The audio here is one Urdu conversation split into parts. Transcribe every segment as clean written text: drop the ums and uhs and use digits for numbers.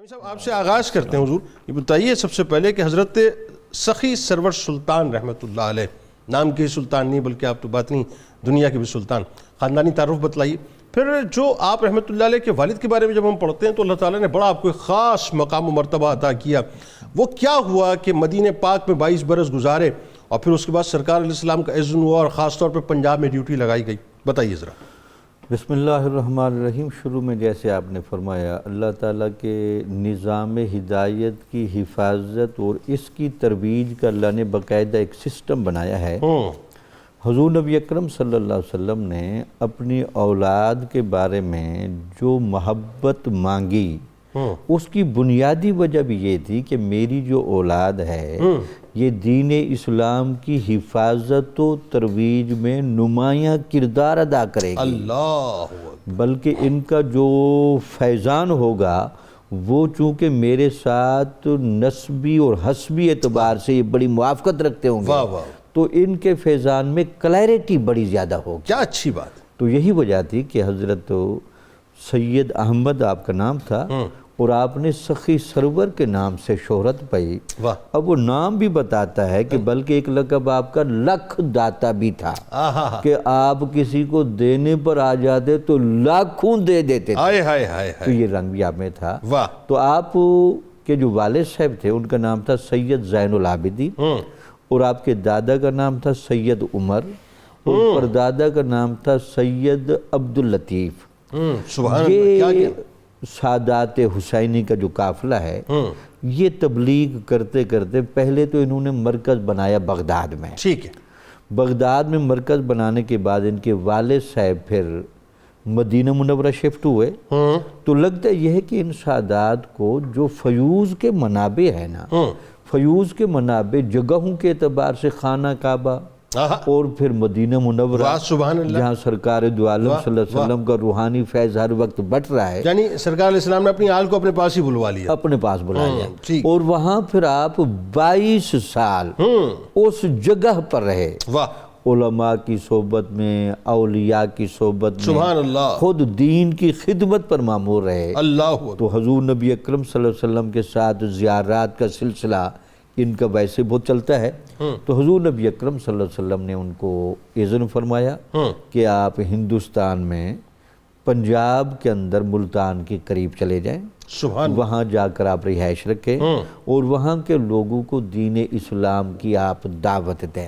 صاحب آپ سے آغاز کرتے ہیں حضور، یہ بتائیے سب سے پہلے کہ حضرت سخی سرور سلطان رحمۃ اللہ علیہ، نام کے سلطان نہیں بلکہ آپ تو بات نہیں دنیا کے بھی سلطان، خاندانی تعارف بتلائیے. پھر جو آپ رحمۃ اللہ علیہ کے والد کے بارے میں جب ہم پڑھتے ہیں تو اللہ تعالیٰ نے بڑا آپ کو ایک خاص مقام و مرتبہ عطا کیا. وہ کیا ہوا کہ مدینہ پاک میں 22 برس گزارے اور پھر اس کے بعد سرکار علیہ السلام کا اذن ہوا اور خاص طور پہ پنجاب میں ڈیوٹی لگائی گئی؟ بتائیے ذرا. بسم اللہ الرحمن الرحیم. شروع میں جیسے آپ نے فرمایا اللہ تعالیٰ کے نظام ہدایت کی حفاظت اور اس کی ترویج کا اللہ نے باقاعدہ ایک سسٹم بنایا ہے. حضور نبی اکرم صلی اللہ علیہ وسلم نے اپنی اولاد کے بارے میں جو محبت مانگی اس کی بنیادی وجہ بھی یہ تھی کہ میری جو اولاد ہے یہ دین اسلام کی حفاظت و ترویج میں نمایاں کردار ادا کرے گی. اللہ بلکہ ان کا جو فیضان ہوگا وہ چونکہ میرے ساتھ نسبی اور حسبی اعتبار سے یہ بڑی موافقت رکھتے ہوں گے تو ان کے فیضان میں کلیئرٹی بڑی زیادہ ہوگی. کیا اچھی بات. تو یہی وجہ تھی کہ حضرت سید احمد آپ کا نام تھا اور آپ نے سخی سرور کے نام سے شہرت پائی. اب وہ نام بھی بتاتا ہے کہ بلکہ ایک لقب آپ کا لکھ داتا بھی تھا کہ آپ کسی کو دینے پر آ جاتے تو لاکھوں دے دیتے تھے. تو یہ رنگ بھی آپ میں تھا. تو آپ کے جو والد صاحب تھے ان کا نام تھا سید زین العابدین اور آپ کے دادا کا نام تھا سید عمر اور پردادا کا نام تھا سید عبداللطیف. یہ سادات حسینی کا جو قافلہ ہے یہ تبلیغ کرتے کرتے پہلے تو انہوں نے مرکز بنایا بغداد میں. ٹھیک ہے. بغداد میں مرکز بنانے کے بعد ان کے والد صاحب پھر مدینہ منورہ شفٹ ہوئے. تو لگتا یہ ہے کہ ان سادات کو جو فیوز کے منابع ہے نا، فیوز کے منابع جگہوں کے اعتبار سے خانہ کعبہ اور پھر مدینہ منورہ جہاں سرکار دو عالم صلی اللہ علیہ وسلم کا روحانی فیض ہر وقت بٹ رہا ہے، یعنی سرکار علیہ السلام نے اپنی آل کو اپنے پاس ہی بلوا لیا، اپنے پاس بلا لیا اور وہاں پھر آپ 22 سال اس جگہ پر رہے. علماء کی صحبت میں، اولیاء کی صحبت میں، خود دین کی خدمت پر مامور رہے. تو حضور نبی اکرم صلی اللہ علیہ وسلم کے ساتھ زیارات کا سلسلہ ان کا ویسے بہت چلتا ہے. تو حضور نبی اکرم صلی اللہ علیہ وسلم نے ان کو اذن فرمایا کہ آپ ہندوستان میں پنجاب کے اندر ملتان کے قریب چلے جائیں، وہاں جا کر آپ رہائش رکھیں اور وہاں کے لوگوں کو دین اسلام کی آپ دعوت دیں.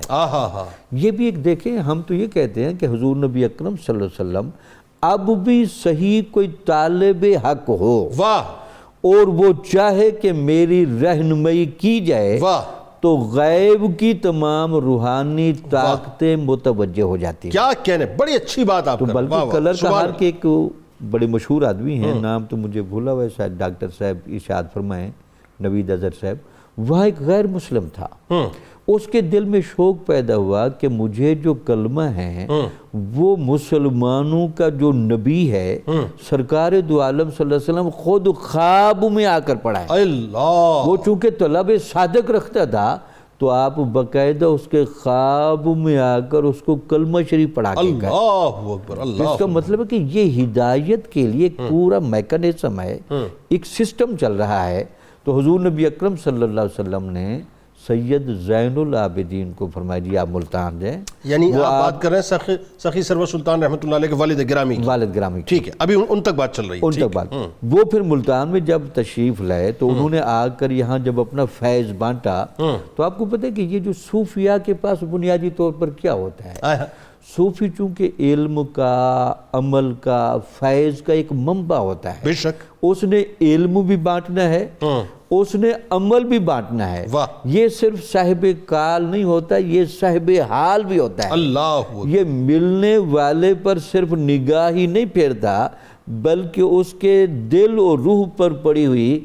یہ بھی ایک دیکھیں، ہم تو یہ کہتے ہیں کہ حضور نبی اکرم صلی اللہ علیہ وسلم اب بھی صحیح کوئی طالب حق ہو اور وہ چاہے کہ میری رہنمائی کی جائے تو غیب کی تمام روحانی طاقتیں متوجہ ہو جاتی ہیں. کیا کہنے، بڑی اچھی بات آپ. تو بلکہ کلر کہار کے ایک بڑے مشہور آدمی ہیں، نام تو مجھے بھولا ہوا ہے، شاید ڈاکٹر صاحب ارشاد فرمائیں، نوید اظہر صاحب. وہاں ایک غیر مسلم تھا، اس کے دل میں شوق پیدا ہوا کہ مجھے جو کلمہ ہے وہ مسلمانوں کا جو نبی ہے سرکار دو عالم صلی اللہ علیہ وسلم خود خواب میں آ کر پڑھائے. وہ چونکہ طلب صادق رکھتا تھا تو آپ باقاعدہ اس کے خواب میں آ کر اس کو کلمہ شریف پڑھا کے گئے. اس کا مطلب ہے کہ یہ ہدایت کے لیے ایک پورا میکانزم ہے، ایک سسٹم چل رہا ہے. تو حضور نبی اکرم صلی اللہ علیہ وسلم نے سید زین العابدین کو فرمایا جی آپ ملتان جائیں. یعنی آپ بات کر رہے ہیں سخی سرور سلطان رحمۃ اللہ علیہ کے والد گرامی. ٹھیک ہے، ابھی ان تک بات چل رہی ہے. ان تک بات. وہ پھر ملتان میں جب تشریف لائے تو انہوں نے آ کر یہاں جب اپنا فیض بانٹا تو آپ کو پتہ ہے کہ یہ جو صوفیاء کے پاس بنیادی طور پر کیا ہوتا ہے، صوفی چونکہ علم کا، عمل کا، فیض کا ایک منبع ہوتا ہے. بے شک اس نے علم بھی بانٹنا ہے، اس نے عمل بھی بانٹنا ہے. یہ صرف صاحب کال نہیں ہوتا، یہ صاحب حال بھی ہوتا ہے. یہ ملنے والے پر صرف نگاہ ہی نہیں پھیرتا بلکہ اس کے دل اور روح پر پڑی ہوئی